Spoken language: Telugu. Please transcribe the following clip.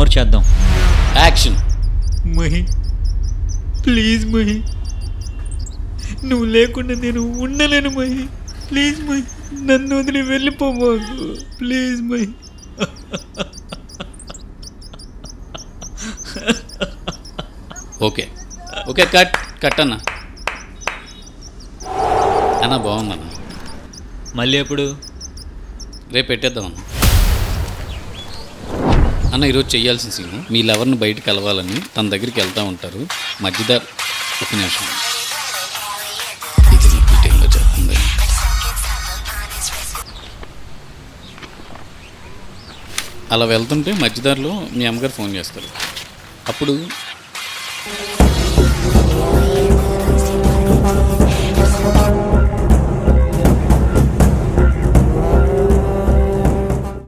ఒకటి చేద్దాం. యాక్షన్. మహి ప్లీజ్ మహి, నువ్వు లేకుండా నేను ఉండలేను మహి. ప్లీజ్ మహి, నన్ను వదిలి వెళ్ళిపోమాకు please Mahi. Okay okay, cut cut అన్న. అన్న బాగుందన్న. మళ్ళీ ఎప్పుడు? రేపు పెట్టేద్దామన్న. అన్న ఈరోజు చేయాల్సిన సీను, మీ లవర్ని బయటకు కలవాలని తన దగ్గరికి వెళ్తూ ఉంటారు. మధ్యదారు ఒక నిమిషం, ఇది రిపీటింగ్లో చెప్తుంది. అలా వెళ్తుంటే మధ్యదారిలో మీ అమ్మగారు ఫోన్ చేస్తారు. అప్పుడు